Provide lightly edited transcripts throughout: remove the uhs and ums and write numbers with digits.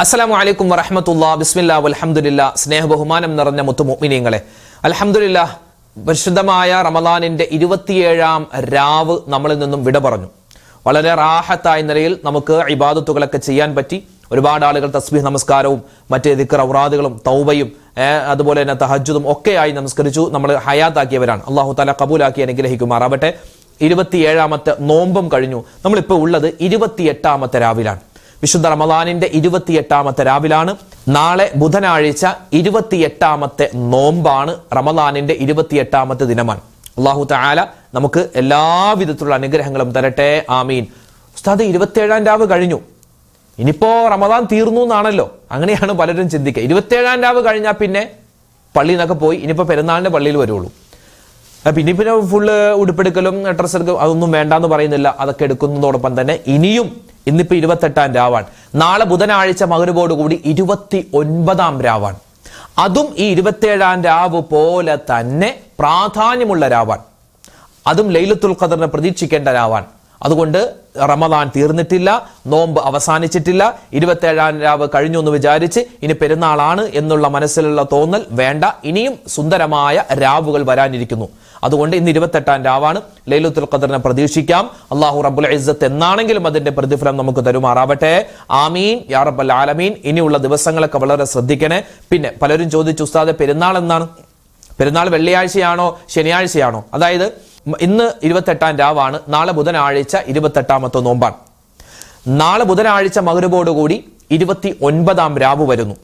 അസ്സലാമു അലൈക്കും വറഹ്മത്തുള്ളാഹി ബിസ്മില്ലാഹി വൽഹംദുലില്ലാഹ്. സ്നേഹബഹുമാനം നിറഞ്ഞ മുത്തുമുഅ്മിനീങ്ങളെ, അൽഹംദുലില്ലാഹ് പരിശുദ്ധമായ റമദാനിന്റെ 27-ാം രാവ് നമ്മളിൽ നിന്നും വിട പറഞ്ഞു. വളരെ റാഹത്തായ നിലയിൽ നമുക്ക് ഇബാദത്തുകളൊക്കെ ചെയ്യാൻ പറ്റി. ഒരുപാട് ആളുകൾ തസ്ബീഹ് നമസ്കാരവും മറ്റേ ദിക്ർ ഔറാദുകളും തൗബയും അതുപോലെ തന്നെ തഹജ്ജുദും ഒക്കെയായി നമസ്കരിച്ചു. നമ്മൾ ഹയാത്താക്കിയവരാണ്. അല്ലാഹു തആല കബൂലാക്കി അനുഗ്രഹിക്കുമാറാവട്ടെ. 27-ാമത്തെ നോമ്പും കഴിഞ്ഞു. നമ്മളിപ്പോൾ ഉള്ളത് 28-ാമത്തെ രാവിലാണ്. വിശുദ്ധ റമദാനിന്റെ 28-ാമത്തെ രാവിലാണ്. നാളെ ബുധനാഴ്ച 28-ാമത്തെ നോമ്പാണ്. റമദാനിന്റെ 28-ാമത്തെ ദിനമാണ്. അല്ലാഹു തആല നമുക്ക് എല്ലാവിധത്തിലുള്ള അനുഗ്രഹങ്ങളും തരട്ടെ, ആമീൻ. ഉസ്താദ് 27-ാം രാവ് കഴിഞ്ഞു, ഇനിയിപ്പോ റമദാൻ തീർന്നു എന്നാണല്ലോ, അങ്ങനെയാണ് പലരും ചിന്തിക്കുക. 27-ാം രാവ് കഴിഞ്ഞാൽ പിന്നെ പള്ളിയിൽ നിന്നൊക്കെ പോയി ഇനിയിപ്പോ പെരുന്നാളിന്റെ പള്ളിയിൽ വരുള്ളൂ. പിന്നെ ഫുള്ള് ഉടുപ്പെടുക്കലും ഡ്രസ്സ് എടുക്കലും അതൊന്നും വേണ്ടാന്ന് പറയുന്നില്ല. അതൊക്കെ എടുക്കുന്നതോടൊപ്പം തന്നെ ഇന്നിപ്പോ 28-ാം രാവാണ്. നാളെ ബുധനാഴ്ച മഗ്‌രിബോടുകൂടി 29-ാം രാവാണ്. അതും ഈ 27-ാം രാവ് പോലെ തന്നെ പ്രാധാന്യമുള്ള രാവാണ്. അതും ലൈലത്തുൽ ഖദറിനെ പ്രതീക്ഷിക്കേണ്ട രാവാണ്. അതുകൊണ്ട് റമദാൻ തീർന്നിട്ടില്ല, നോമ്പ് അവസാനിച്ചിട്ടില്ല. 27-ാം രാവ് കഴിഞ്ഞു എന്ന് വിചാരിച്ച് ഇനി പെരുന്നാളാണ് എന്നുള്ള മനസ്സിലുള്ള തോന്നൽ വേണ്ട. ഇനിയും സുന്ദരമായ രാവുകൾ വരാനിരിക്കുന്നു. അതുകൊണ്ട് ഇന്ന് 28-ാം രാവാണ്. ലൈലത്തുൽ ഖദറിനെ പ്രതീക്ഷിക്കാം. അല്ലാഹു റബ്ബുൽ ഇസ്സത്ത് എന്നാണെങ്കിലും അതിന്റെ പ്രതിഫലം നമുക്ക് തരുമാറാവട്ടെ, ആമീൻ യാ റബ്ബൽ ആലമീൻ. ഇനിയുള്ള ദിവസങ്ങളൊക്കെ വളരെ ശ്രദ്ധിക്കണേ. പിന്നെ പലരും ചോദിച്ചു, ഉസ്താദെ പെരുന്നാൾ എന്നാണ്? പെരുന്നാൾ വെള്ളിയാഴ്ചയാണോ ശനിയാഴ്ചയാണോ? അതായത് ഇന്ന് 28-ാം രാവാണ്. നാളെ ബുധനാഴ്ച 28-ാമത്തെ നോമ്പാണ്. നാളെ ബുധനാഴ്ച മഗ്‌രിബോടുകൂടി 29-ാം രാവ് വരുന്നു.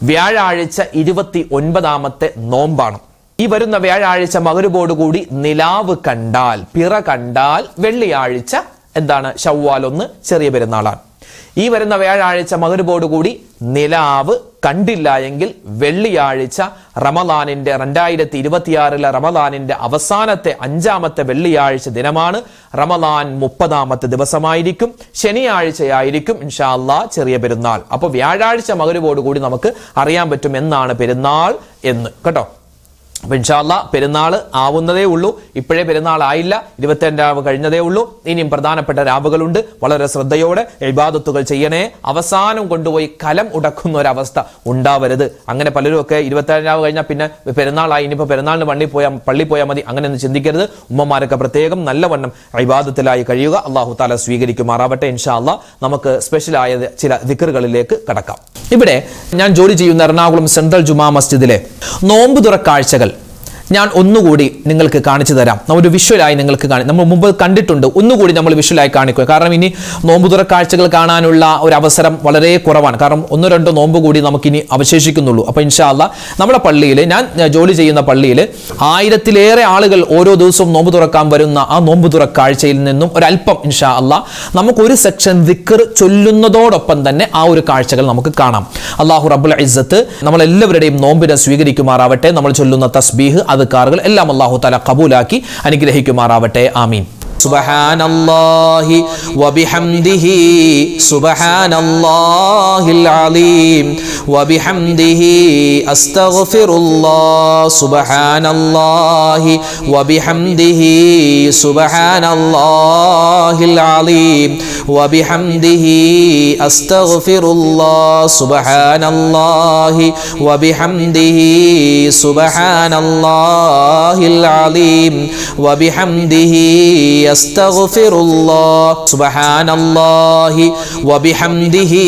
വ്യാഴാഴ്ച 29-ാമത്തെ നോമ്പാണ്. ഈ വരുന്ന വ്യാഴാഴ്ച മഗ്‌രിബോടുകൂടി നിലാവ് കണ്ടാൽ, പിറ കണ്ടാൽ വെള്ളിയാഴ്ച എന്താണ്? ശവ്വാൽ 1 ചെറിയ പെരുന്നാളാണ്. ഈ വരുന്ന വ്യാഴാഴ്ച മഗ്‌രിബോടുകൂടി നിലാവ് കണ്ടില്ല എങ്കിൽ വെള്ളിയാഴ്ച റമദാനിന്റെ 2026 റമദാനിന്റെ അവസാനത്തെ 5-ാമത്തെ വെള്ളിയാഴ്ച ദിനമാണ്. റമദാൻ 30-ാമത്തെ ദിവസമായിരിക്കും, ശനിയാഴ്ചയായിരിക്കും ഇൻഷാ അല്ലാഹ് ചെറിയ പെരുന്നാൾ. അപ്പോൾ വ്യാഴാഴ്ച മഗ്‌രിബോടുകൂടി നമുക്ക് അറിയാൻ പറ്റും എന്നാണ് പെരുന്നാൾ എന്ന്, കേട്ടോ. അപ്പൊ ഇൻഷാ അല്ലാഹ് പെരുന്നാൾ ആവുന്നതേ ഉള്ളൂ. ഇപ്പോഴേ പെരുന്നാൾ ആയില്ല, 28-ാം രാവ് കഴിഞ്ഞതേ ഉള്ളൂ. ഇനിയും പ്രധാനപ്പെട്ട രാവുകളുണ്ട്. വളരെ ശ്രദ്ധയോടെ ഇബാദത്തുകൾ ചെയ്യണേ. അവസാനം കൊണ്ടുപോയി കലം ഉടക്കുന്ന ഒരവസ്ഥ ഉണ്ടാവരുത്. അങ്ങനെ പലരും ഒക്കെ 27-ാം രാവ് കഴിഞ്ഞാൽ പിന്നെ പെരുന്നാളായി, ഇനിയിപ്പോൾ പെരുന്നാളിന് പള്ളി പോയാൽ മതി, അങ്ങനെ ഒന്നും ചിന്തിക്കരുത്. ഉമ്മമാരൊക്കെ പ്രത്യേകം നല്ലവണ്ണം ഇബാദത്തിലായി കഴിയുക. അല്ലാഹു തആല സ്വീകരിക്കുമാറാവട്ടെ. ഇൻഷാ അല്ലാഹ് നമുക്ക് സ്പെഷ്യലായ ചില ദിക്റുകളിലേക്ക് കടക്കാം. ഇവിടെ ഞാൻ ജോലി ചെയ്യുന്ന എറണാകുളം സെൻട്രൽ ജുമാ മസ്ജിദിലെ നോമ്പ് തുറ കാഴ്ചകൾ ഞാൻ ഒന്നുകൂടി നിങ്ങൾക്ക് കാണിച്ചു തരാം. ഒരു വിഷ്വലായി നിങ്ങൾക്ക് നമ്മൾ മുമ്പ് കണ്ടിട്ടുണ്ട്, ഒന്നുകൂടി നമ്മൾ വിഷ്വലായി കാണിക്കുക. കാരണം ഇനി നോമ്പ് തുറ കാഴ്ചകൾ കാണാനുള്ള ഒരു അവസരം വളരെ കുറവാണ്. കാരണം 1-2 നോമ്പ് കൂടി നമുക്കിനി അവശേഷിക്കുന്നുള്ളൂ. അപ്പോൾ ഇൻഷാ അല്ലാഹ് നമ്മുടെ പള്ളിയിൽ, ഞാൻ ജോലി ചെയ്യുന്ന പള്ളിയിൽ 1000-ലേറെ ആളുകൾ ഓരോ ദിവസവും നോമ്പ് തുറക്കാൻ വരുന്ന ആ നോമ്പ് തുറ കാഴ്ചയിൽ നിന്നും ഒരല്പം ഇൻഷാ അല്ലാഹ് നമുക്കൊരു സെക്ഷൻ ദിക്ർ ചൊല്ലുന്നതോടൊപ്പം തന്നെ ആ ഒരു കാഴ്ചകൾ നമുക്ക് കാണാം. അല്ലാഹു റബ്ബുൽ ഇസ്സത്ത് നമ്മളെല്ലാവരുടെയും നോമ്പിനെ സ്വീകരിക്കുമാറാവട്ടെ. നമ്മൾ ചൊല്ലുന്ന തസ്ബീഹ് അദ്കാറുകൾ എല്ലാം അല്ലാഹു തആല ഖബൂലാക്കി അനുഗ്രഹിക്കുമാറാവട്ടെ, ആമീൻ. സുബ്ഹാനല്ലാഹി വബിഹംദിഹി സുബ്ഹാനല്ലാഹിൽ അലീം വബിഹംദിഹി അസ്തഗ്ഫിറുല്ലാഹ് സുബ്ഹാനല്ലാഹി വബിഹംദിഹി സുബ്ഹാനല്ലാഹിൽ അലീം വബിഹംദിഹി അസ്തഗ്ഫിറുല്ലാഹ് സുബ്ഹാനല്ലാഹി വബിഹംദിഹി സുബ്ഹാനല്ലാഹിൽ അലീം വബിഹംദിഹി അസ്തഗ്ഫിറുല്ലാഹ് സുബ്ഹാനല്ലാഹി വബിഹംദിഹി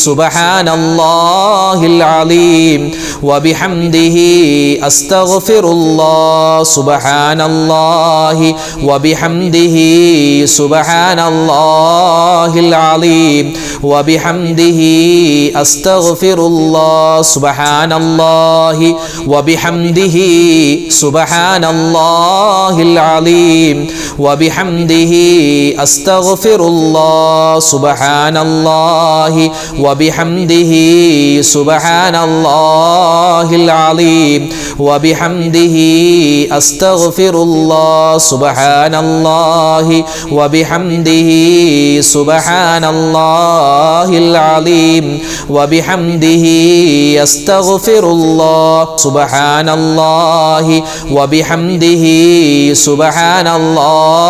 സുബ്ഹാനല്ലാഹിൽ അലീം വബിഹംദിഹി അസ്തഗ്ഫിറുല്ലാഹ് സുബ്ഹാനല്ലാഹി വബിഹംദിഹി സുബ്ഹാനല്ലാഹിൽ അലീം വബിഹംദിഹി അസ്തഗ്ഫിറുല്ലാഹ് സുബ്ഹാനല്ലാഹി വബിഹംദിഹി സുബ്ഹാനല്ലാഹിൽ അലീം വബിഹംദിഹി അസ്തഗ്ഫിറുല്ലാഹ് സുബ്ഹാനല്ലാഹി വബിഹംദിഹി സുബ്ഹാനല്ലാഹിൽ അലീം വബിഹംദിഹി അസ്തഗ്ഫിറുല്ലാഹ് സുബ്ഹാനല്ലാഹി വബിഹംദിഹി സുബ്ഹാനല്ലാഹിൽ അലീം വബിഹംദിഹി അസ്തഗ്ഫിറുല്ലാഹ് സുബ്ഹാനല്ലാഹി വബിഹംദിഹി സുബ്ഹാനല്ലാഹി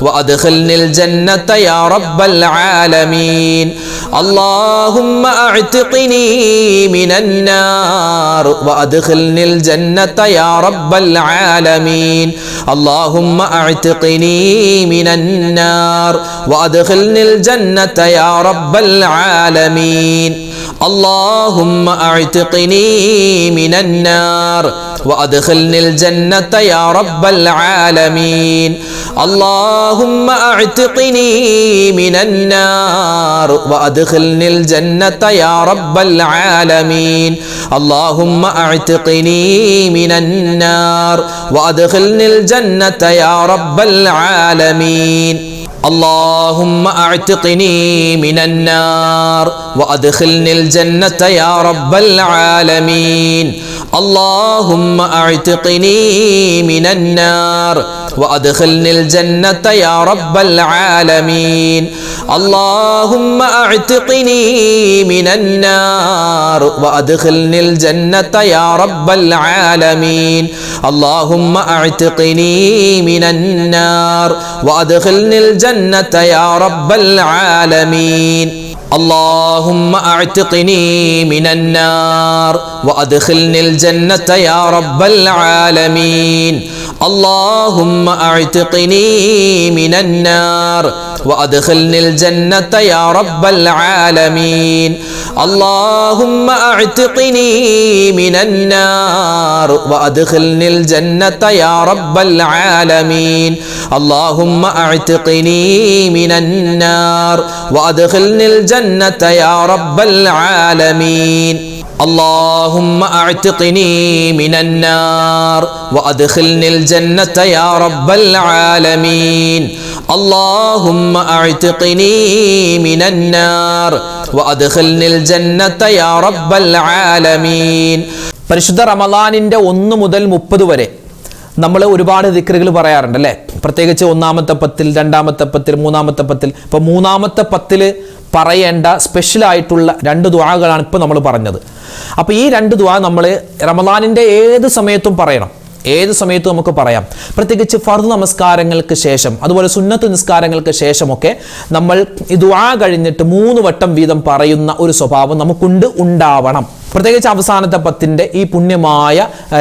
وأدخلني الجنة يا رب العالمين اللهم أعتقني من النار وأدخلني الجنة يا رب العالمين اللهم أعتقني من النار وأدخلني الجنة يا رب العالمين اللهم أعتقني من النار وأدخلني الجنة يا رب العالمين اللهم أعتقني من النار وأدخلني الجنة يا رب العالمين اللهم أعتقني من النار وأدخلني الجنة يا رب العالمين اللهم أعتقني من النار وأدخلني الجنة يا رب العالمين اللهم أعتقني من النار وأدخلني الجنة يا رب العالمين اللهم أعتقني من النار وأدخلني الجنة يا رب العالمين اللهم أعتقني من النار وأدخلني الجنة يا رب العالمين اللهم أعتقني من النار وأدخلني الجنة يا رب العالمين اللهم أعتقني من النار وأدخلني الجنة يا رب العالمين اللهم أعتقني من النار وأدخلني الجنة يا رب العالمين اللهم أعتقني من النار وأدخلني الجنة يا رب العالمين اللهم أعتقني من النار وأدخلني الجنة يا رب العالمين اللهم أعتقني من النار وأدخلني الجنة يا رب العالمين പരിശുദ്ധ റമളാനിന്റെ 1 മുതൽ 30 വരെ നമ്മൾ ഒരുപാട് ദിക്റുകൾ പറയാറുണ്ട് അല്ലേ? പ്രത്യേകിച്ച് ഒന്നാമത്തെ പത്തിൽ, രണ്ടാമത്തെ പത്തിൽ, മൂന്നാമത്തെ പത്തിൽ. ഇപ്പോൾ മൂന്നാമത്തെ പത്തിൽ പറയേണ്ട സ്പെഷ്യലായിട്ടുള്ള 2 ദുആകളാണ് ഇപ്പോൾ നമ്മൾ പറഞ്ഞത്. അപ്പോൾ ഈ 2 ദുആ നമ്മൾ റമളാനിൻ്റെ ഏത് സമയത്തും പറയണം, ഏത് സമയത്തും നമുക്ക് പറയാം. പ്രത്യേകിച്ച് ഫർദ് നമസ്കാരങ്ങൾക്ക് ശേഷം, അതുപോലെ സുന്നത്ത് നിസ്കാരങ്ങൾക്ക് ശേഷമൊക്കെ നമ്മൾ ഈ ദുആ കഴിഞ്ഞിട്ട് 3 വട്ടം വീതം പറയുന്ന ഒരു സ്വഭാവം ഉണ്ടാവണം. പ്രത്യേകിച്ച് അവസാനത്തെ 10ന്റെ ഈ പുണ്യമായ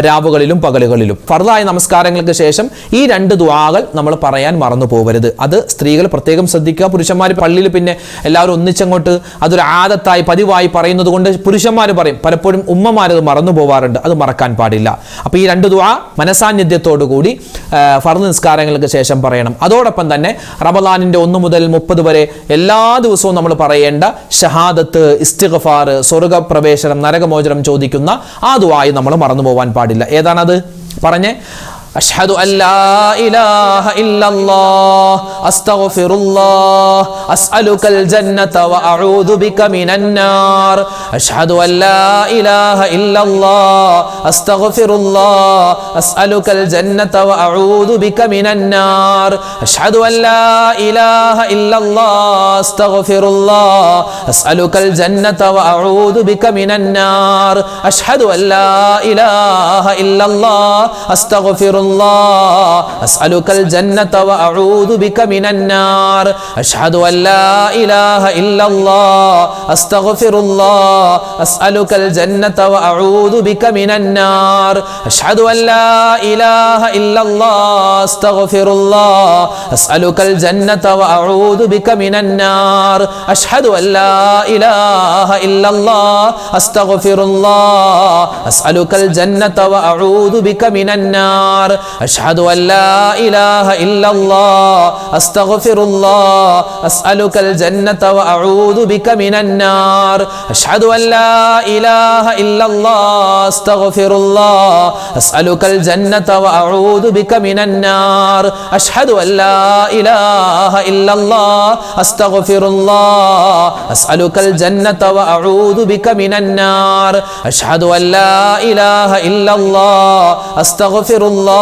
രാവുകളിലും പകലുകളിലും ഫർദായ നമസ്കാരങ്ങൾക്ക് ശേഷം ഈ 2 ദുആകൾ നമ്മൾ പറയാൻ മറന്നു പോകരുത്. അത് സ്ത്രീകൾ പ്രത്യേകം ശ്രദ്ധിക്കുക. പുരുഷന്മാർ പള്ളിയിൽ പിന്നെ എല്ലാവരും ഒന്നിച്ചങ്ങോട്ട് അതൊരു ആദത്തായി പതിവായി പറയുന്നത് കൊണ്ട് പുരുഷന്മാർ പറയും, പലപ്പോഴും ഉമ്മമാരത് മറന്നു പോവാറുണ്ട്. അത് മറക്കാൻ പാടില്ല. അപ്പോൾ ഈ 2 ദുആ മനസാന്നിധ്യത്തോടു കൂടി ഫർദ് നിസ്കാരങ്ങൾക്ക് ശേഷം പറയണം. അതോടൊപ്പം തന്നെ റമളാനിന്റെ 1 മുതൽ 30 വരെ എല്ലാ ദിവസവും നമ്മൾ പറയേണ്ട ഷഹാദത്ത്, ഇസ്തിഗ്ഫാർ, സ്വർഗ്ഗപ്രവേശനം, നരകമോചനം ചോദിക്കുന്ന ആ ദുആയി നമ്മൾ മറന്നു പോവാൻ പാടില്ല. ഏതാണത്? പറഞ്ഞേ. അഷ്ഹദു അല്ലാ ഇലാഹ ഇല്ലല്ലാഹ് അസ്തഗ്ഫിറുല്ലാഹ് അസ്അലുകൽ ജന്നത വ അഊദു ബിക മിനൻ നാർ. അഷ്ഹദു അല്ലാ ഇലാഹ ഇല്ലല്ലാഹ് അസ്തഗ്ഫിറുല്ലാഹ് അസ്അലുകൽ ജന്നത വ അഊദു ബിക മിനൻ നാർ. അഷ്ഹദു അല്ലാ ഇലാഹ ഇല്ലല്ലാഹ് അസ്തഗ്ഫിറുല്ലാഹ് അസ്അലുകൽ ജന്നത വ അഊദു ബിക മിനൻ നാർ. അഷ്ഹദു അല്ലാ ഇലാഹ ഇല്ലല്ലാഹ് അസ്തഗ്ഫിറുല്ലാഹ് أسألك الجنة وأعوذ بك من النار. أشهد أن لا إله إلا الله أستغفر الله أسألك الجنة وأعوذ بك من النار. أشهد أن لا إله إلا الله أستغفر الله أسألك الجنة وأعوذ بك من النار. أشهد أن لا إله إلا الله أستغفر الله أسألك الجنة وأعوذ بك من النار. أشهد أن لا إله إلا الله أستغفر الله أسألك الجنة وأعوذ بك من النار. أشهد أن لا إله إلا الله أستغفر الله أسألك الجنة وأعوذ بك من النار. أشهد أن لا إله إلا الله أستغفر الله أسألك الجنة وأعوذ بك من النار. أشهد أن لا إله إلا الله أستغفر الله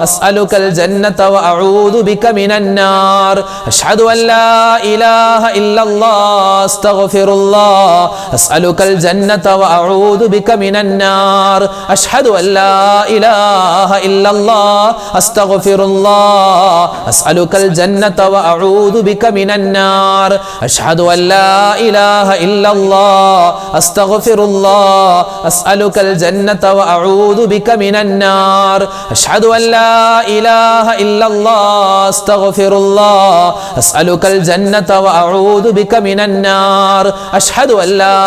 أسألك الجنة وأعوذ بك من النار أشهد أن لا إله إلا الله أستغفر الله أسألك الجنة وأعوذ بك من النار أشهد أن لا إله إلا الله أستغفر الله أسألك الجنة وأعوذ بك من النار أشهد أن لا إله إلا الله أستغفر الله أسألك الجنة وأعوذ بك من النار أشهد أن لا إله إلا الله أستغفر الله أسألك الجنة وأعوذ بك من النار أشهد أن لا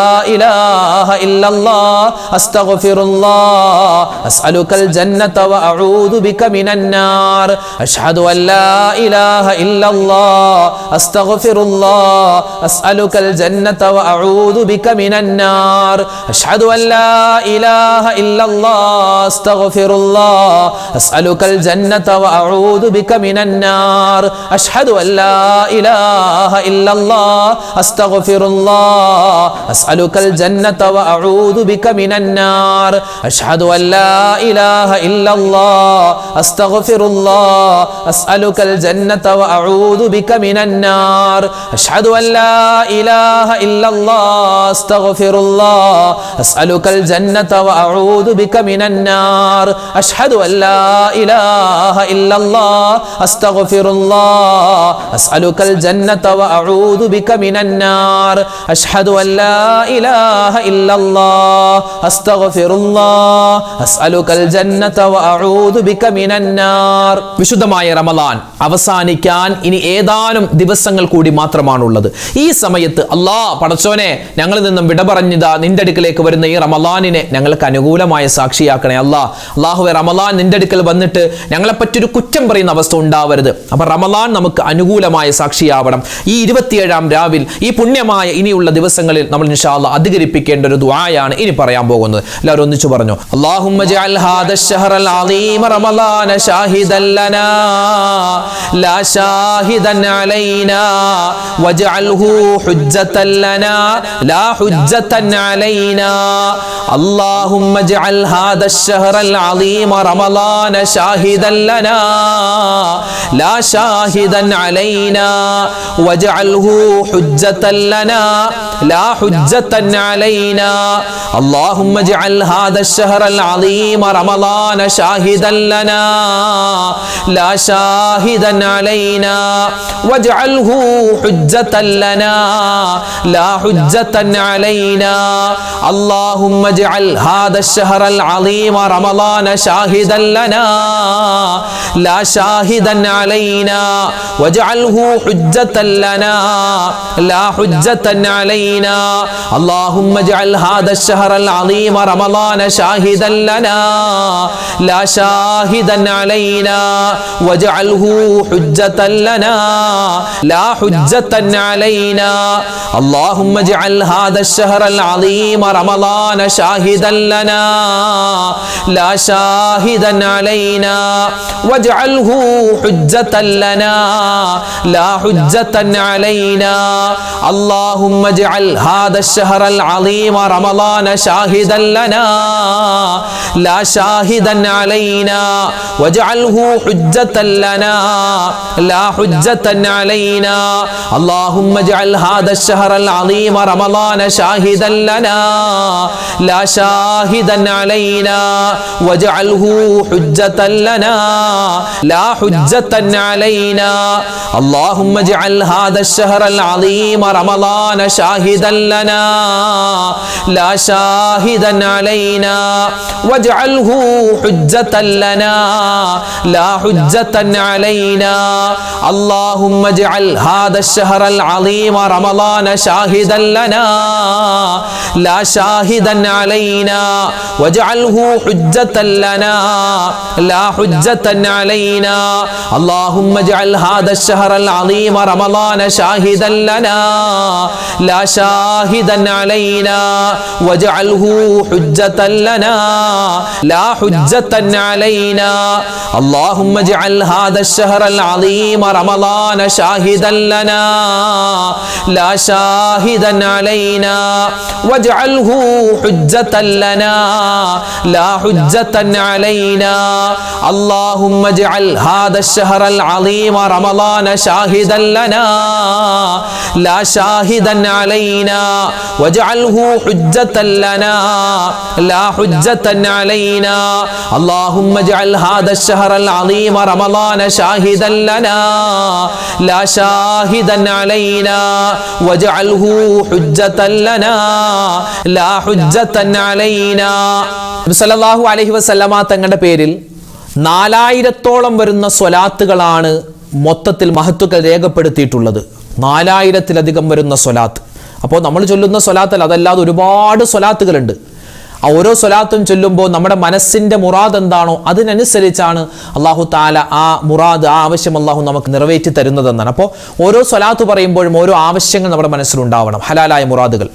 إله إلا الله أستغفر الله أسألك الجنة وأعوذ بك من النار أشهد أن لا إله إلا الله أستغفر الله أسألك الجنة وأعوذ بك من النار أشهد أن لا إله إلا الله أستغفر الله أسألك الجنة وأعوذ بك من النار أشهد أن لا إله إلا الله أستغفر الله أسألك الجنة وأعوذ بك من النار أشهد أن لا إله إلا الله أستغفر الله أسألك الجنة وأعوذ بك من النار أشهد أن لا إله إلا الله أستغفر الله أسألك الجنة وأعوذ بك من النار أشهد أن لا إله إلا الله أستغفر الله أسألك الجنة وأعوذ بك من النار أشهد أن لا إله إلا الله أستغفر الله أسألك الجنة وأعوذ بك من النار. വിശുദ്ധമായ റമളാൻ അവസാനിക്കാൻ ഇനി ഏതാനും ദിവസങ്ങൾ കൂടി മാത്രമാണുള്ളത്. ഈ സമയത്ത് അല്ലാഹ് പടച്ചോനെ ഞങ്ങളിൽ നിന്നും വിട പറഞ്ഞതാ നിന്റെ അടുക്കലേക്ക് വരുന്ന ഈ റമളാനിനെ ഞങ്ങൾക്ക് അനുകൂലമായ സാക്ഷിയാക്കണേ അല്ലാഹുവേ. റമളാൻ നിന്റെ അടുക്കൽ വന്നിട്ട് ഞങ്ങളെ പറ്റൊരു കുറ്റം പറയുന്ന അവസ്ഥ ഉണ്ടാവരുത്. അപ്പൊ റമളാൻ നമുക്ക് അനുകൂലമായ സാക്ഷിയാവണം. ഈ 27-ാം രാവിൽ ഈ പുണ്യമായ ഇനിയുള്ള ദിവസങ്ങളിൽ നമ്മൾ ഇൻഷാ അല്ലാഹ് അധികരിപ്പിക്കേണ്ട ഒരു ദുആയാണ് ഇനി പറയാൻ പോകുന്നത്. എല്ലാവരും ഒന്നിച്ചു പറഞ്ഞു, അല്ലാഹുമ്മ ജഅൽ ഹാദ അശ്ശഹറൽ അളീമ റമളാന ഷാഹിദൻ ലനാ ലാ ഷാഹിദൻ അലൈനാ വജഅൽഹു ഹുജ്ജതൻ ലനാ ലാ ഹുജ്ജതൻ അലൈനാ. اللهم اجعل هذا الشهر العظيم رمضان شاهدا لنا لا شاهدا علينا واجعله حجة لنا لا حجة علينا. اللهم اجعل هذا الشهر العظيم رمضان شاهدا لنا لا شاهدا علينا واجعله حجة لنا لا حجة علينا. اللهم اجعل هذا الشهر العظيم رمضان شاهدا لنا لا شاهدا علينا واجعله حجة لنا لا حجة علينا. اللهم اجعل هذا الشهر العظيم رمضان شاهدا لنا لا شاهدا علينا واجعله حجة لنا لا حجة علينا. اللهم اجعل هذا الشهر العظيم رمضان شاهدا لنا لا شاهدا علينا واجعله حجة لنا لا حجة علينا. اللهم اجعل هذا الشهر العظيم رمضان شاهدا لنا لا شاهدا علينا واجعله حجة لنا لا حجة علينا. اللهم اجعل هذا الشهر العظيم رمضان شاهدا لنا لا شاهدا علينا واجعله حجة لنا لا حجة علينا. اللهم اجعل هذا الشهر العظيم رمضان شاهدا لنا لا شاهدا علينا واجعله حجة لنا لا حجة علينا. اللهم اجعل هذا الشهر العظيم رمضان شاهدا لنا لا شاهدا علينا واجعله حجة لنا لا حجة علينا. اللهم اجعل هذا الشهر العظيم رمضان شاهدا لنا لا شاهدا علينا واجعله حجة لنا لا حجة علينا. اللهم اجعل هذا الشهر العظيم رمضان شاهدا لنا لا شاهدا علينا واجعله حجة لنا لا حجة علينا. اللهم اجعل هذا الشهر العظيم رمضان شاهدا لنا لا شاهدا علينا واجعله حجة لنا لا حجة علينا اللهم اجعل هذا الشهر العظيم رمضان شاهدا لنا لا شاهدا علينا واجعله حجة لنا لا حجة علينا. സല്ലല്ലാഹു അലൈഹി വസല്ലമ തങ്ങളുടെ പേരിൽ 4000-ഓളം വരുന്ന സ്വലാത്തുകളാണ് മൊത്തത്തിൽ മഹത്തുക്കൾ രേഖപ്പെടുത്തിയിട്ടുള്ളത്. 4000-ലധികം വരുന്ന സ്വലാത്ത്. അപ്പോൾ നമ്മൾ ചൊല്ലുന്ന സ്വലാത്തല്ല, അതല്ലാതെ ഒരുപാട് സ്വലാത്തുകളുണ്ട്. ആ ഓരോ സ്വലാത്തും ചൊല്ലുമ്പോൾ നമ്മുടെ മനസ്സിന്റെ മുറാദ് എന്താണോ അതിനനുസരിച്ചാണ് അല്ലാഹു തആല ആ മുറാദ്, ആ ആവശ്യം അല്ലാഹു നമുക്ക് നിറവേറ്റി തരുന്നതെന്നാണ്. അപ്പോൾ ഓരോ സ്വലാത്ത് പറയുമ്പോഴും ഓരോ ആവശ്യങ്ങൾ നമ്മുടെ മനസ്സിലുണ്ടാവണം, ഹലാലായ മുറാദുകൾ.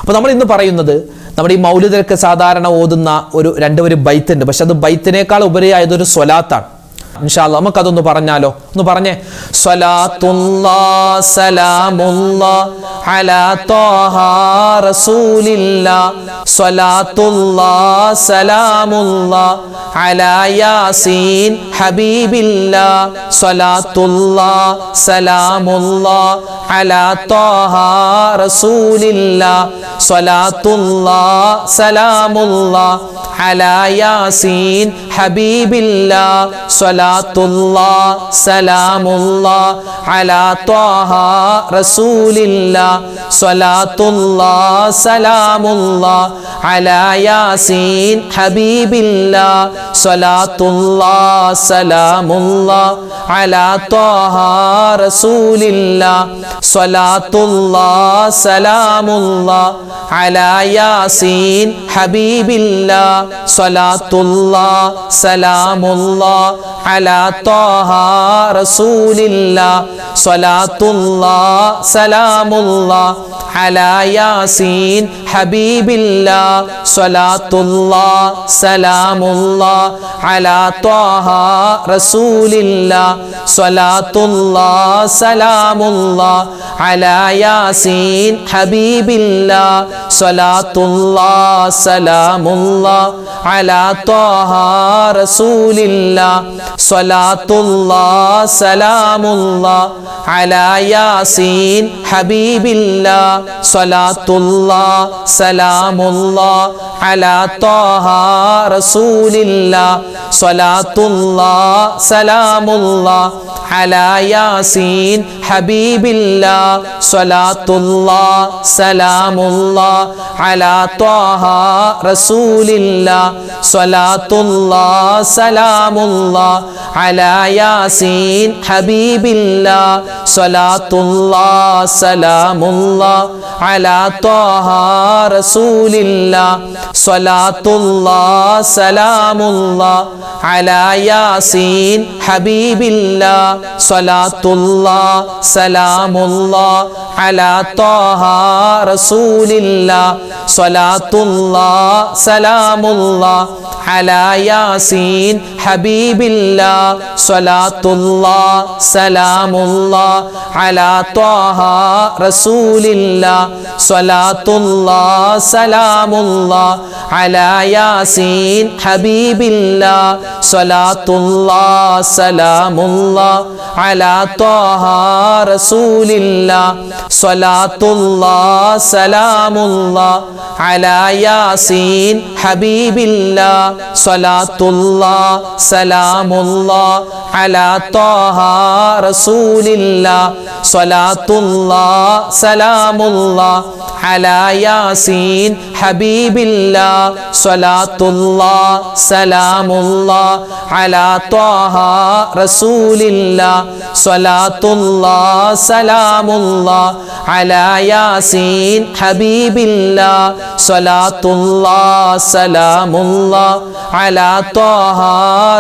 അപ്പോൾ നമ്മൾ ഇന്ന് പറയുന്നത് നമ്മുടെ ഈ മൗലിദിലൊക്കെ സാധാരണ ഓതുന്ന ഒരു 2 ബൈത്ത് ഉണ്ട്. പക്ഷെ അത് ബൈത്തിനേക്കാൾ ഉപരിയായതൊരു സ്വലാത്താണ്. ഇൻഷാ അല്ലാഹ് നമുക്കതൊന്ന് പറഞ്ഞാലോ? ഒന്ന് പറഞ്ഞേ. സ്വലാത്തുല്ലാഹ് സലാമുല്ലാഹ് അലാ ത്വാഹ റസൂലില്ലാഹ് സ്വലാത്തുല്ലാഹ് സലാമുല്ലാഹ് അലാ യാസീൻ ഹബീബില്ലാഹ് സ്വലാത്തുല്ലാഹ് സലാമുല്ലാഹ് അലാ ത്വാഹ റസൂലില്ലാഹ് സ്വലാത്തുല്ലാഹ് സലാമുല്ലാഹ് അലാ യാസീൻ ഹബീബില്ലാഹ് സ്വലാത്തുല്ലാഹ് സലാമുല്ലാഹ് അലാ ത്വാഹ റസൂലില്ലാഹ് സ്വലാത്തുല്ലാഹ് സലാമുല്ലാഹ് അലാ യാസീൻ ഹബീബില്ലാഹ് സ്വലാത്തുല്ലാഹ് സലാമുല്ലാഹ് അലാ ത്വാഹ റസൂലില്ലാഹ് സ്വലാത്തുല്ലാഹ് സലാമുല്ലാഹ് അലാ യാസീൻ ഹബീബില്ലാഹ് സ്വലാത്തുല്ലാഹ് സലാമുല്ലാഹ് അലാ ത്വാഹ റസൂലില്ലാഹ് സ്വലാത്തുല്ലാഹ് സലാമുല്ലാഹ് അലാ യാസീൻ ഹബീബില്ലാഹ് സ്വലാത്തുല്ലാഹ് സലാമുല്ലാഹ് അലാ ത്വാഹ റസൂലില്ലാഹ് സ്വലാത്തുല്ലാഹ് സലാമുല്ലാഹ് അലാ യാസീൻ ഹബീബില്ലാഹ് സ്വലാത്തുല്ലാഹ് സലാമുല്ലാഹ് അലാ ത്വാഹ റസൂലില്ലാഹ് സ്വലാത്തുല്ലാഹ് സലാമുല്ലാഹ് അലാ യാസീൻ ഹബീബില്ലാഹ് സ്വലാത്തുല്ലാഹ് സലാമുല്ലാഹ് അലാ ത്വാഹ റസൂലില്ലാഹ് സ്വലാത്തുല്ലാഹ് സലാമുല്ലാഹ് അലാ യാസീൻ ഹബീബില്ലാഹ് സ്വലാത്തുല്ലാഹ് സലാമുല്ലാഹ് അലാ ത്വാഹ റസൂലില്ലാഹ് സ്വലാത്തുല്ലാഹ് സലാമുല്ലാഹ് അലാ യാസീൻ ഹബീബില്ലാഹ് സ്വലാത്തുല്ലാഹ് സലാമുല്ലാഹ് അലാ ത്വാഹ റസൂലില്ലാഹ് സ്വലാത്തുല്ലാഹ് സലാമുല്ലാഹ് അലാ യാസീൻ ഹബീബില്ലാഹ് സ്വലാത്തുല്ലാഹ് സലാമുല്ലാഹ് അലാ ത്വാഹ റസൂലില്ലാഹ് സ്വലാത്തുല്ലാഹ് സലാമുല്ലാഹ് അലാ യാസീൻ ഹബീബില്ലാഹ് സ്വലാത്തുല്ലാഹ് സലാമുല്ലാഹ് അലാ ത്വാഹ റസൂലില്ലാഹ് സ്വലാത്തുല്ലാഹ് സലാമുല്ലാഹ് അലാ യാസീൻ ഹബീബില്ലാഹ് സ്വലാത്തുല്ലാഹ് സലാമുല്ലാഹ് അലാ ത്വാഹ റസൂലില്ലാഹ് സ്വലാത്തുല്ലാഹ് സലാമുല്ലാഹ് അലാ യാസീൻ ഹബീബില്ലാഹ് സ്വലാത്തുല്ലാഹ് സലാമുല്ലാഹ് അലാ ത്വാഹ റസൂലില്ലാഹ് സ്വലാത്തുല്ലാഹ് സലാമുല്ലാഹ് അലാ യാസീൻ ഹബീബില്ലാഹ് സ്വലാത്തുല്ലാഹ് സലാമുല്ലാഹ് അലാ ത്വാഹ റസൂലില്ലാഹ് സ്വലാത്തുല്ലാഹ് സലാമുല്ലാഹ് അലാ യാസീൻ ഹബീബില്ലാഹ് സ്വലാത്തുല്ലാഹ് സലാമുല്ലാഹ് അലാ ത്വാഹ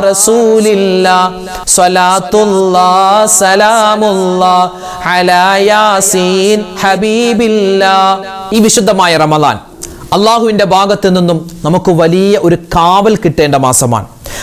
റസൂലില്ലാഹ് സ്വലാത്തുല്ലാഹ് സലാമുല്ലാഹ് അലാ യാസീൻ ഹബീബില്ലാഹ്. ഈ വിശുദ്ധമായ റമദാൻ അള്ളാഹുവിൻ്റെ ഭാഗത്ത് നിന്നും നമുക്ക് വലിയ ഒരു കാവൽ കിട്ടേണ്ട മാസമാണ്.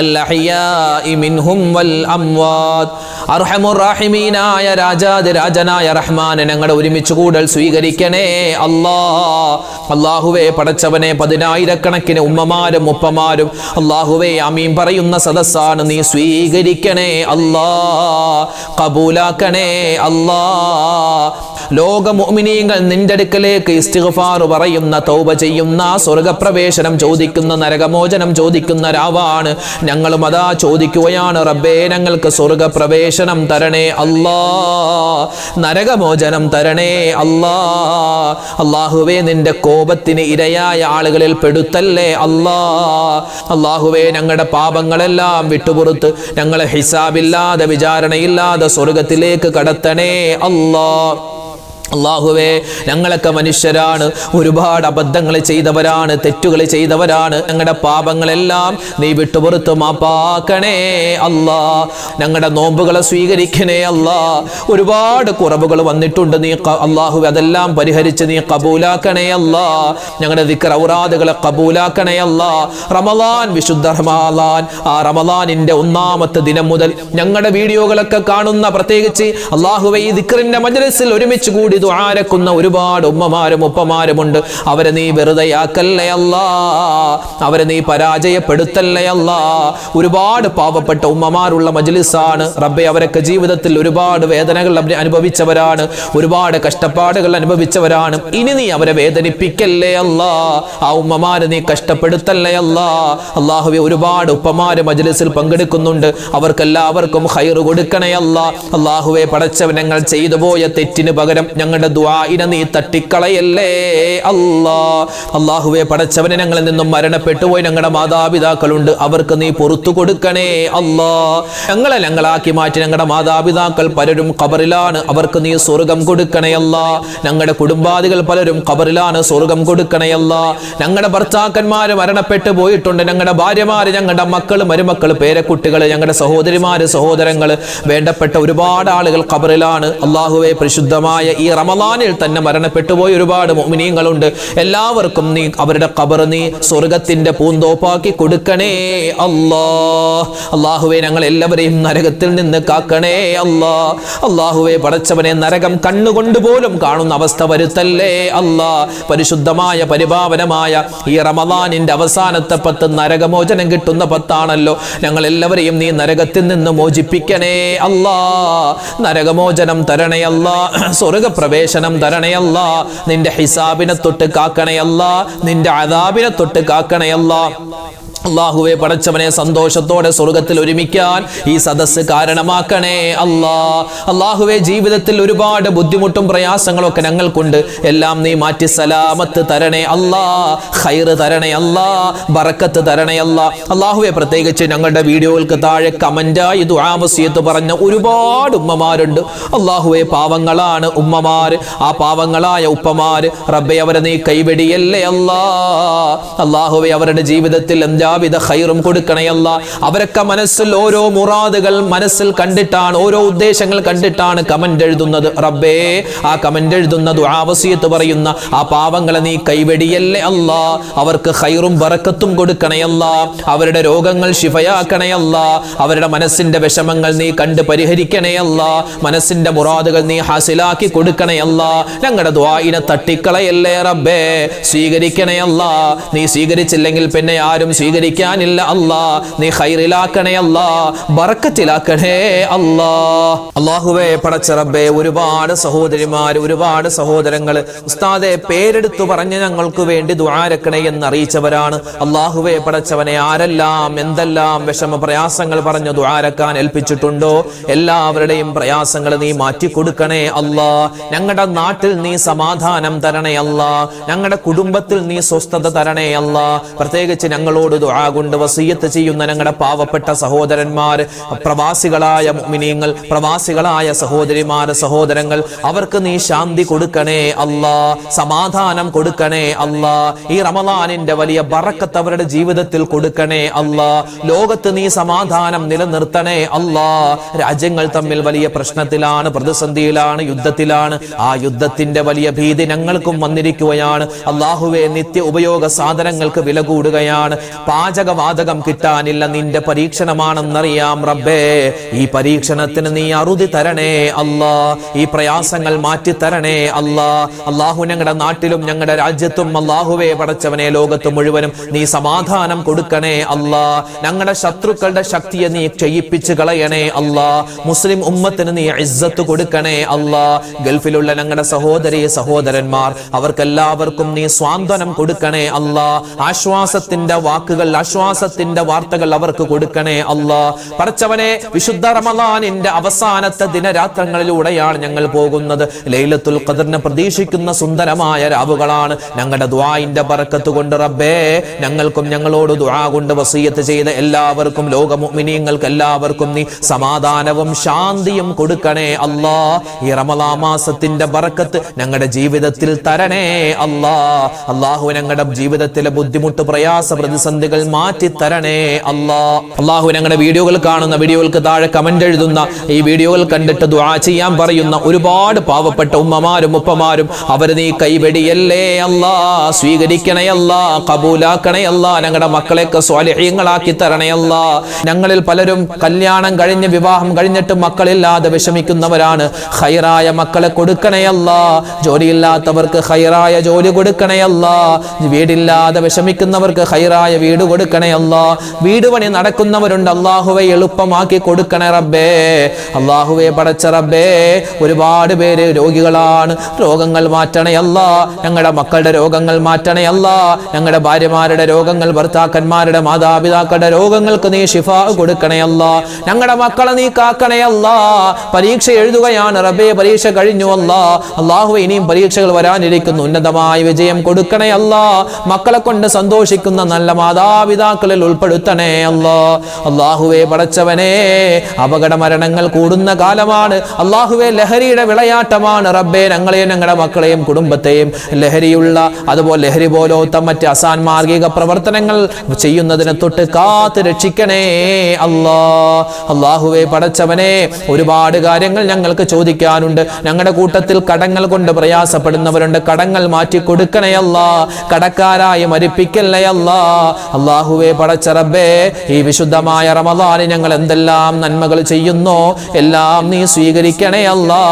അൽഅഹ്യാഇ മിൻഹും വൽ അംവാത്. അർഹമുർ റഹീമീനായ രാജാതിരാജനായ റഹ്മാനെ ഞങ്ങളുടെ ഒരുമിച്ച് കൂടൽ സ്വീകരിക്കണേ അല്ലാ. അല്ലാഹുവേ പടച്ചവനെ, 10,000-കണക്കിന് ഉമ്മമാരും ഉപ്പമാരും അല്ലാഹുവേ ആമീൻ പറയുന്ന സദസ്സാണ്, നീ സ്വീകരിക്കണേ അല്ലാ, ഖബൂലാക്കണേ അല്ലാ. ലോക മുഅ്മിനീങ്ങൾ നിന്റെ അടുക്കലേക്ക് ഇസ്തിഗ്ഫാർ പറയുന്ന, തൗബ ചെയ്യുന്ന, സ്വർഗപ്രവേശനം ചോദിക്കുന്ന, നരകമോചനം ചോദിക്കുന്ന രാവാണ്. ഞങ്ങളും അതാ ചോദിക്കുകയാണ്, റബ്ബേ ഞങ്ങൾക്ക് സ്വർഗപ്രവേശനം തരണേ അല്ലാ, നരകമോചനം തരണേ അല്ലാ. അല്ലാഹുവേ നിന്റെ കോപത്തിന് ഇരയായ ആളുകളിൽ പെടുത്തല്ലേ അല്ലാ. അല്ലാഹുവേ ഞങ്ങളുടെ പാപങ്ങളെല്ലാം വിട്ടുപുറത്ത് ഞങ്ങളെ ഹിസാബില്ലാതെ വിചാരണയില്ലാതെ സ്വർഗത്തിലേക്ക് കടത്തണേ അല്ലാ. അല്ലാഹുവേ ഞങ്ങളൊക്കെ മനുഷ്യരാണ്, ഒരുപാട് അബദ്ധങ്ങൾ ചെയ്തവരാണ്, തെറ്റുകൾ ചെയ്തവരാണ്. ഞങ്ങളുടെ പാപങ്ങളെല്ലാം നീ വിട്ടുപുറത്ത് മാപ്പാക്കണേ അല്ലാ. ഞങ്ങളുടെ നോമ്പുകളെ സ്വീകരിക്കണേ അല്ലാ. ഒരുപാട് കുറവുകൾ വന്നിട്ടുണ്ട്, നീ അല്ലാഹുവേ അതെല്ലാം പരിഹരിച്ച് നീ കബൂലാക്കണേ അല്ലാ. ഞങ്ങളുടെ ദിക്ർ ഔറാദുകളെ കബൂലാക്കണേ അല്ലാ. റമളാൻ, വിശുദ്ധ റമളാൻ, ആ റമളാനിന്റെ 1-ാമത്തെ ദിനം മുതൽ ഞങ്ങളുടെ വീഡിയോകളൊക്കെ കാണുന്ന, പ്രത്യേകിച്ച് അല്ലാഹുവേ ഈ ദിക്റിന്റെ മജ്‌ലിസിൽ ഒരുമിച്ച് കൂടി ദുആരക്കുന്ന ഒരുപാട് ഉമ്മമാരും ഉപ്പമാരുമുണ്ട്. അവരെ നീ വെറുതെയാക്കല്ലേ അല്ലാ, അവരെ നീ പരാജയപ്പെടുത്തല്ലേ അല്ലാ. ഒരുപാട് പാവപ്പെട്ട ഉമ്മമാരുള്ള മജ്‌ലിസാണ് റബ്ബേ. അവരൊക്കെ ജീവിതത്തിൽ ഒരുപാട് വേദനകൾ അനുഭവിച്ചവരാണ്, ഒരുപാട് കഷ്ടപ്പാടുകൾ അനുഭവിച്ചവരാണ്. ഇനി നീ അവരെ വേദനിപ്പിക്കല്ലേ അല്ലാ, ആ ഉമ്മമാരെ നീ കഷ്ടപ്പെടുത്തല്ലേ അല്ലാ. അല്ലാഹുവേ ഒരുപാട് ഉപ്പമാര് മജ്‌ലിസിൽ പങ്കെടുക്കുന്നുണ്ട്, അവർക്കെല്ലാവർക്കും ഖൈറ് കൊടുക്കണേ അല്ലാ. അല്ലാഹുവേ പടച്ചവൻ, ഞങ്ങൾ ചെയ്തു പോയ തെറ്റിന് പകരം ഞങ്ങളുടെ ദുആഇനെ നീ തട്ടിക്കളയല്ലേ അല്ലാ. അല്ലാഹുവേ പടച്ചവനെ, ഞങ്ങളിൽ നിന്നും മരണപ്പെട്ടു പോയി ഞങ്ങളുടെ മാതാപിതാക്കളുണ്ട്, അവർക്ക് നീ പുറത്തു കൊടുക്കണേ അല്ലാ. ഞങ്ങളെ ഞങ്ങളാക്കി മാറ്റി ഞങ്ങളുടെ മാതാപിതാക്കൾ പലരും ഖബറിലാണ്, അവർക്ക് നീ സ്വർഗം കൊടുക്കണേ അല്ലാ. ഞങ്ങളുടെ കുടുംബാദികൾ പലരും ഖബറിലാണ്, സ്വർഗം കൊടുക്കണേ അല്ലാ. ഞങ്ങളുടെ ഭർത്താക്കന്മാര് മരണപ്പെട്ടു പോയിട്ടുണ്ട്, ഞങ്ങളുടെ ഭാര്യമാര്, ഞങ്ങളുടെ മക്കൾ, മരുമക്കൾ, പേരക്കുട്ടികൾ, ഞങ്ങളുടെ സഹോദരിമാര്, സഹോദരങ്ങൾ, വേണ്ടപ്പെട്ട ഒരുപാട് ആളുകൾ ഖബറിലാണ്. അല്ലാഹുവേ പരിശുദ്ധമായ ഈ റമളാനിൽ തന്നെ മരണപ്പെട്ടു പോയ ഒരുപാട് മുഅ്മിനീങ്ങളുണ്ട്. എല്ലാവർക്കും നീ അവരുടെ ഖബർ നീ സ്വർഗത്തിന്റെ പൂന്തോപ്പാക്കി കൊടുക്കണേ അല്ലാ. അല്ലാഹുവേ ഞങ്ങൾ എല്ലാവരെയും നരകത്തിൽ നിന്ന് കാക്കണേ അല്ലാ. അല്ലാഹുവേ പടച്ചവനെ, നരകം കണ്ണുകൊണ്ട് പോലും കാണുന്ന അവസ്ഥ വരുത്തല്ലേ അല്ലാ. പരിശുദ്ധമായ പരിപാവനമായ ഈ റമളാനിന്റെ അവസാനത്തെ 10 നരകമോചനം കിട്ടുന്ന 10ആണല്ലോ. ഞങ്ങൾ എല്ലാവരെയും നീ നരകത്തിൽ നിന്ന് മോചിപ്പിക്കണേ അല്ലാ, നരകമോചനം തരണേ അല്ലാ, സ്വർഗപ്രവേശനം തരണേ അല്ലാ. നിന്റെ ഹിസാബിനെ തൊട്ട് കാക്കണേ അല്ലാ, നിന്റെ അദാബിനെ തൊട്ട് കാക്കണേ അല്ലാ. അല്ലാഹുവേ പടച്ചവനെ, സന്തോഷത്തോടെ സ്വർഗത്തിൽ ഒരുമിക്കാൻ ഈ സദസ്സ് കാരണമാക്കണേ അല്ലാ. അല്ലാഹുവേ ജീവിതത്തിൽ ഒരുപാട് ബുദ്ധിമുട്ടും പ്രയാസങ്ങളൊക്കെ ഞങ്ങൾക്കുണ്ട്, എല്ലാം നീ മാറ്റി സലാമത്ത് തരണേ അല്ലാ, ഖൈറ് തരണേ അല്ലാ, ബറക്കത്ത് തരണേ അല്ലാ. അല്ലാഹുവേ പ്രത്യേകിച്ച് ഞങ്ങളുടെ വീഡിയോകൾക്ക് താഴെ കമന്റായി ദുആ വസിയത്ത് പറഞ്ഞ ഒരുപാട് ഉമ്മമാരുണ്ട്. അല്ലാഹുവേ പാവങ്ങളാണ് ഉമ്മമാര്, ആ പാവങ്ങളായ ഉപ്പമാര് റബ്ബേ അവരെ നീ കൈവെടിയല്ലേ അല്ലാ. അല്ലാഹുവേ അവരുടെ ജീവിതത്തിൽ എല്ലാവിധ ഖൈറും കൊടുക്കണേ അല്ലാ. അവരൊക്കെ മനസ്സിൽ ഓരോ മുറാദുകൾ മനസ്സിൽ കണ്ടിട്ടാണ്, ഓരോ ഉദ്ദേശങ്ങൾ കണ്ടിട്ടാണ് കമന്റ് എഴുതുന്നത്. റബ്ബേ ആ കമന്റ് എഴുതുന്ന ദുആ വസിയത്ത് പറയുന്ന ആ പാവങ്ങളെ നീ കൈവെടിയല്ലേ അല്ലാ. അവർക്ക് ഖൈറും ബറക്കത്തും കൊടുക്കണേ അല്ലാ, അവരുടെ രോഗങ്ങൾ ശിഫയാക്കണേ അല്ലാ, അവരുടെ മനസ്സിന്റെ വിഷമങ്ങൾ നീ കണ്ട് പരിഹരിക്കണേ അല്ലാ, മനസ്സിന്റെ മുറാദുകൾ നീ ഹാസിലാക്കി കൊടുക്കണേ അല്ലാ. ഞങ്ങളുടെ ദുആഇനെ തട്ടിക്കളയല്ലേ റബ്ബേ, സ്വീകരിക്കണേ അല്ലാ. നീ സ്വീകരിച്ചില്ലെങ്കിൽ പിന്നെ ആരും സ്വീകരിക്കാനില്ല അല്ലാ. നീ ഖൈറിലാക്കണേ അല്ലാ, ബറക്കത്തിലാക്കണേ അല്ലാ. അല്ലാഹുവേ പടച്ച റബ്ബേ, ഒരുപാട് സഹോദരിമാർ, ഒരുപാട് സഹോദരങ്ങൾ ഉസ്താദെ പേരെടുത്തു പറഞ്ഞ് ഞങ്ങൾക്ക് വേണ്ടി ദുആരക്കണേ എന്ന് അറിയിച്ചവരാണ്. അല്ലാഹുവേ പടച്ചവനെ, ആരെല്ലാം എന്തെല്ലാം വിഷമ പ്രയാസങ്ങൾ പറഞ്ഞ് ദുആരക്കാൻ ഏൽപ്പിച്ചിട്ടുണ്ടോ എല്ലാവരുടെയും പ്രയാസങ്ങൾ നീ മാറ്റിക്കൊടുക്കണേ അല്ലാ. ഞങ്ങളുടെ നാട്ടിൽ നീ സമാധാനം തരണേ അല്ലാ, ഞങ്ങളുടെ കുടുംബത്തിൽ നീ സ്വസ്ഥത തരണേ അല്ലാ. പ്രത്യേകിച്ച് ഞങ്ങളോട് ദുആ കൊണ്ട് വസിയത്ത് ചെയ്യുന്ന ഞങ്ങളുടെ പാവപ്പെട്ട സഹോദരന്മാർ, പ്രവാസികളായ മുഅ്മിനീങ്ങൾ, പ്രവാസികളായ സഹോദരിമാർ, സഹോദരങ്ങൾ, അവർക്ക് നീ ശാന്തി കൊടുക്കണേ അല്ലാ, സമാധാനം കൊടുക്കണേ അല്ലാ. ഈ റമളാനിന്റെ വലിയ ബറക്കത്ത് അവരുടെ ജീവിതത്തിൽ കൊടുക്കണേ അല്ലാ. ലോകത്ത് നീ സമാധാനം നിലനിർത്തണേ അല്ലാ. രാജ്യങ്ങൾ തമ്മിൽ വലിയ പ്രശ്നത്തിലാണ്, പ്രതിസന്ധിയിലാണ്, യുദ്ധത്തിലാണ്. ആ യുദ്ധത്തിന്റെ വലിയ ഭീതി ഞങ്ങൾക്കും വന്നിരിക്കുകയാണ്. അല്ലാഹുവേ നിത്യ ഉപയോഗ സാധനങ്ങൾക്ക് വില കൂടുകയാണ്. പാചകവാതകം കിട്ടാനില്ല, നിന്റെ പരീക്ഷണമാണെന്നറിയാം റബ്ബേ. ഈ പരീക്ഷണത്തിന് നീ അറുതി തരണേ അല്ലാ, ഈ പ്രയാസങ്ങൾ മാറ്റി തരണേ അല്ലാ. അല്ലാഹു ഞങ്ങളുടെ നാട്ടിലും ഞങ്ങളുടെ രാജ്യത്തും അല്ലാഹുവേ പടച്ചവനെ ലോകത്ത് മുഴുവനും നീ സമാധാനം കൊടുക്കണേ അല്ലാ. ഞങ്ങളുടെ ശത്രുക്കളുടെ ശക്തിയെ നീ ക്ഷയിപ്പിച്ച് കളയണേ അല്ലാ. മുസ്ലിം ഉമ്മത്തിന് നീ ഇസ്സത്ത് കൊടുക്കണേ അല്ലാ. ഗൾഫിലുള്ള ഞങ്ങളുടെ സഹോദരി സഹോദരന്മാർ അവർക്കെല്ലാവർക്കും നീ സ്വാന്തനം കൊടുക്കണേ അല്ലാ. ആശ്വാസത്തിന്റെ വാക്കുകൾ, ആശ്വാസത്തിന്റെ വാർത്തകൾ അവർക്ക് കൊടുക്കണേ അല്ലാ. പടച്ചവനെ, വിശുദ്ധ റമളാനിന്റെ അവസാനത്തെ ദിനരാത്രങ്ങളിലൂടെയാണ് ഞങ്ങൾ പോകുന്നത്. ലൈലത്തുൽ ഖദറിനെ പ്രതീക്ഷിക്കുന്ന സുന്ദരമായ രാവുകളാണ്. ഞങ്ങളുടെ ദുആഇന്റെ ബറക്കത്ത് കൊണ്ട് റബ്ബേ, ഞങ്ങൾക്കും ഞങ്ങളോട് ദുആ കൊണ്ട് വസിയത്ത് ചെയ്ത എല്ലാവർക്കും, ലോക മുഅ്മിനീങ്ങൾക്ക് എല്ലാവർക്കും നീ സമാധാനവും ശാന്തിയും കൊടുക്കണേ അല്ലാ. ഈ റമളാൻ മാസത്തിന്റെ ബറക്കത്ത് ഞങ്ങളുടെ ജീവിതത്തിൽ തരണേ അല്ലാ. അല്ലാഹു ഞങ്ങളുടെ ജീവിതത്തിലെ ബുദ്ധിമുട്ട്, പ്രയാസ, പ്രതിസന്ധികൾ മാറ്റി തരണേ അല്ലാ. അല്ലാഹു ഞങ്ങളുടെ വീഡിയോകൾ കാണുന്ന, വീഡിയോകൾക്ക് താഴെ കമന്റ് എഴുതുന്ന, ഈ വീഡിയോകൾ കണ്ടിട്ട് ദുആ ചെയ്യാൻ പറയുന്ന ഒരുപാട് പാവപ്പെട്ട ഉമ്മമാരും ഉപ്പമാരും അവരെ നീ കൈവെടിയല്ലേ അല്ലാ. സ്വീകരിക്കണേ അല്ലാ, കബൂലാക്കണേ അല്ലാ. ഞങ്ങളുടെ മക്കളെയൊക്കെ സ്വാലിഹീങ്ങളാക്കി തരണേ അല്ലാ. ഞങ്ങളിൽ പലരും കല്യാണം കഴിഞ്ഞ് വിവാഹം കഴിഞ്ഞിട്ട് മക്കളില്ലാതെ വിഷമിക്കുന്നവരാണ്. ഖൈറായ മക്കളെ കൊടുക്കണേ അല്ലാ. ജോലിയില്ലാത്തവർക്ക് ഖൈറായ ജോലി കൊടുക്കണേ അല്ലാ. വീടില്ലാതെ വിഷമിക്കുന്നവർക്ക് ഖൈറായ വീട് കൊടുക്കണേ അല്ലാ. വീട് പണി നടക്കുന്നവരുണ്ട്, അല്ലാഹുവേ എളുപ്പമാക്കി കൊടുക്കണേ റബ്ബേ. അല്ലാഹുവേ പടച്ച റബ്ബേ, ഒരുപാട് പേര് രോഗികളാണ്, രോഗങ്ങൾ മാറ്റണേ അല്ലാ. ഞങ്ങളുടെ മക്കളുടെ രോഗങ്ങൾ മാറ്റണേ അല്ലാ. ഞങ്ങളുടെ ഭാര്യമാരുടെ രോഗങ്ങൾ, ഭർത്താക്കന്മാരുടെ, മാതാപിതാക്കളുടെ രോഗങ്ങൾക്ക് നീ ശിഫാ കൊടുക്കണേ അല്ലാ. ഞങ്ങളുടെ മക്കളെ നീ കാക്കണേ അല്ലാ. പരീക്ഷ എഴുതുകയാണ് റബ്ബേ, പരീക്ഷ കഴിഞ്ഞു അല്ലാ. അല്ലാഹുവേ, ഇനിയും പരീക്ഷകൾ വരാനിരിക്കുന്നു, ഉന്നതമായ വിജയം കൊടുക്കണേ അല്ലാ. മക്കളെ കൊണ്ട് സന്തോഷിക്കുന്ന നല്ല മാതാപിതാക്കളിൽ ഉൾപ്പെടുത്തണേ അല്ലാ. അല്ലാഹുവേ പടച്ചവനെ, അപകട മരണങ്ങൾ കൂടുന്ന കാലമാണ് അല്ലാഹുവേ. ലഹരിയുടെ വിളയാട്ടമാണ് റബ്ബേ. ഞങ്ങളെയും ഞങ്ങളുടെ മക്കളെയും കുടുംബത്തെയും ലഹരിയുള്ള, അതുപോലെ ലഹരി പോലോത്ത മറ്റ് അസാൻമാർഗിക പ്രവർത്തനങ്ങൾ ചെയ്യുന്നതിനെ തൊട്ട് കാത്ത് രക്ഷിക്കണേ അല്ലാ. അല്ലാഹുവേ പടച്ചവനെ, ഒരുപാട് കാര്യങ്ങൾ ഞങ്ങൾക്ക് ചോദിക്കാനുണ്ട്. ഞങ്ങളുടെ കൂട്ടത്തിൽ കടങ്ങൾ കൊണ്ട് പ്രയാസപ്പെടുന്നവരുണ്ട്, കടങ്ങൾ മാറ്റി കൊടുക്കണേ അല്ലാ. കടക്കാരായി മരിപ്പിക്കല്ലേ അല്ലാ. അല്ലാഹുവേ പടച്ച റബ്ബേ, ഈ വിശുദ്ധമായ റമളാനിൽ ഞങ്ങൾ എന്തെല്ലാം നന്മകൾ ചെയ്യുന്നോ എല്ലാം നീ സ്വീകരിക്കണേ അല്ലാ.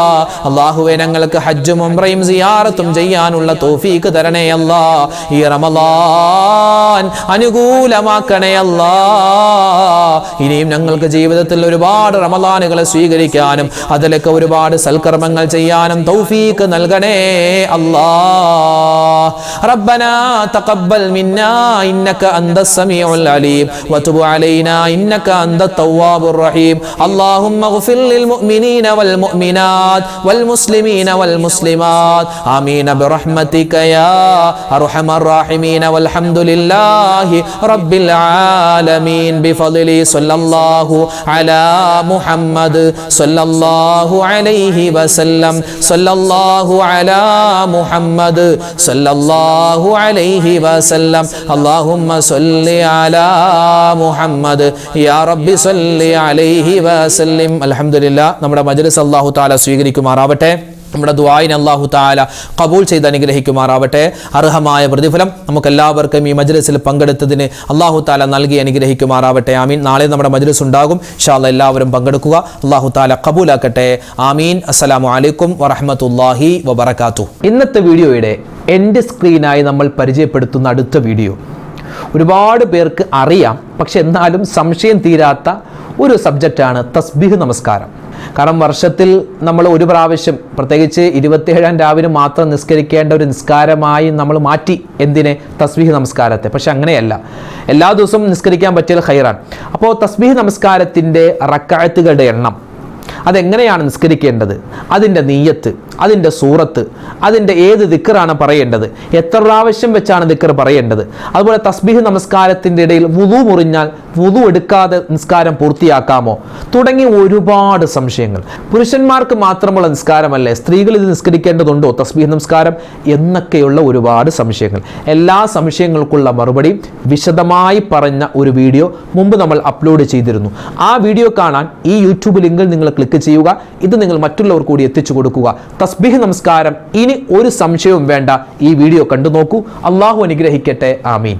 അല്ലാഹുവേ, ഞങ്ങൾക്ക് ഹജ്ജും ഉംറയും സിയാറത്തും ചെയ്യാനുള്ള തൗഫീഖ് തരണേ അല്ലാ. ഈ റമളാൻ അനുകൂലമാക്കണേ അല്ലാ. ഇനിയും ഞങ്ങൾക്ക് ജീവിതത്തിൽ ഒരുപാട് റമളാനുകളെ സ്വീകരിക്കാനും അതിലൊക്കെ ഒരുപാട് സൽക്കർമ്മങ്ങൾ ചെയ്യാനും തൗഫീഖ് നൽകണേ അല്ലാ. റബ്ബനാ തഖബ്ബൽ മിന്നാ ഇന്നക അന്തസ് സമീഉൽ അലീം വതുബ് അലൈനാ ഇന്നക അന്തത് തവ്വാബുർ റഹീം. അല്ലാഹുമ്മഗ്ഫിർ ലിൽ മുഅ്മിനീന വൽ മുഅ്മിനാത് വൽ മുസ്ലിമീന വൽ മുസ്ലിമാത്. ആമീൻ ബിറഹ്മതിക യാ അർഹമർ റഹീമീൻ. വൽഹംദുലില്ലാഹി റബ്ബിൽ ആലമീൻ. ബിഫദ്ലി സല്ലല്ലാഹു അലാ മുഹമ്മദ് സല്ലല്ലാഹു അലൈഹി വസല്ലം. സല്ലല്ലാഹു അലാ മുഹമ്മദ് സല്ലല്ലാഹു അലൈഹി വസല്ലം. അല്ലാഹുമ്മ സല്ലി അലാ മുഹമ്മദ് യാ റബ്ബി സല്ലി അലൈഹി വസല്ലം. അൽഹംദുലില്ലാഹ്, നമ്മുടെ മജ്ലിസ് അല്ലാഹു തആല സ്വീകരിക്കുമാറാവട്ടെ. നമ്മുടെ ദുആഇനെ അല്ലാഹു തആല ഖബൂൽ ചെയ്ത് അനുഗ്രഹിക്കുമാറാവട്ടെ. അർഹമായ പ്രതിഫലം നമുക്കെല്ലാവർക്കും ഈ മജ്ലിസിൽ പങ്കെടുത്തതിന് അല്ലാഹു തആല നൽകി അനുഗ്രഹിക്കുമാറാവട്ടെ. ആമീൻ. നാളെ നമ്മുടെ മജ്ലിസ് ഉണ്ടാകും, ഇൻഷാ അല്ലാഹ്. എല്ലാവരും പങ്കെടുക്കുക. അല്ലാഹു തആല ഖബൂലാക്കട്ടെ. ആമീൻ. അസ്സലാമു അലൈക്കും വറഹ്മത്തുള്ളാഹി വബറകാതുഹു. ഇന്നത്തെ വീഡിയോയുടെ എൻഡ് സ്ക്രീനായി നമ്മൾ പരിചയപ്പെടുത്തുന്ന അടുത്ത വീഡിയോ ഒരുപാട് പേർക്ക് അറിയാം, പക്ഷെ എന്നാലും സംശയം തീരാത്ത ഒരു സബ്ജക്റ്റാണ് തസ്ബീഹ് നമസ്കാരം. കാരണം വർഷത്തിൽ നമ്മൾ ഒരു പ്രാവശ്യം, പ്രത്യേകിച്ച് 27-ാം രാവിലെ മാത്രം നിസ്കരിക്കേണ്ട ഒരു നിസ്കാരമായി നമ്മൾ മാറ്റി. എന്തിനെ? തസ്ബീഹ് നമസ്കാരത്തെ. പക്ഷെ അങ്ങനെയല്ല, എല്ലാ ദിവസവും നിസ്കരിക്കാൻ പറ്റിയാൽ ഖൈറാണ്. അപ്പോൾ തസ്ബീഹ് നമസ്കാരത്തിൻ്റെ റക്അത്തുകളുടെ എണ്ണം, അതെങ്ങനെയാണ് നിസ്കരിക്കേണ്ടത്, അതിൻ്റെ നിയ്യത്ത്, അതിൻ്റെ സൂറത്ത്, അതിൻ്റെ ഏത് ദിക്റാണ് പറയേണ്ടത്, എത്ര പ്രാവശ്യം വെച്ചാണ് ദിക്ർ പറയേണ്ടത്, അതുപോലെ തസ്ബീഹ് നമസ്കാരത്തിൻ്റെ ഇടയിൽ വുളു മുറിഞ്ഞാൽ വുളു എടുക്കാതെ നിസ്കാരം പൂർത്തിയാക്കാമോ, തുടങ്ങി ഒരുപാട് സംശയങ്ങൾ. പുരുഷന്മാർക്ക് മാത്രമുള്ള നിസ്കാരമല്ലേ, സ്ത്രീകൾ ഇത് നിസ്കരിക്കേണ്ടതുണ്ടോ തസ്ബീഹ് നമസ്കാരം എന്നൊക്കെയുള്ള ഒരുപാട് സംശയങ്ങൾ. എല്ലാ സംശയങ്ങൾക്കുള്ള മറുപടി വിശദമായി പറഞ്ഞ ഒരു വീഡിയോ മുമ്പ് നമ്മൾ അപ്ലോഡ് ചെയ്തിരുന്നു. ആ വീഡിയോ കാണാൻ ഈ യൂട്യൂബ് ലിങ്കിൽ നിങ്ങൾ ക്ലിക്ക് ചെയ്യുക. ഇത് നിങ്ങൾ മറ്റുള്ളവർ കൂടി എത്തിച്ചു കൊടുക്കുക. തസ്ബീഹ് നമസ്കാരം ഇനി ഒരു സംശയവും വേണ്ട, ഈ വീഡിയോ കണ്ടു നോക്കൂ. അള്ളാഹു അനുഗ്രഹിക്കട്ടെ. ആമീൻ.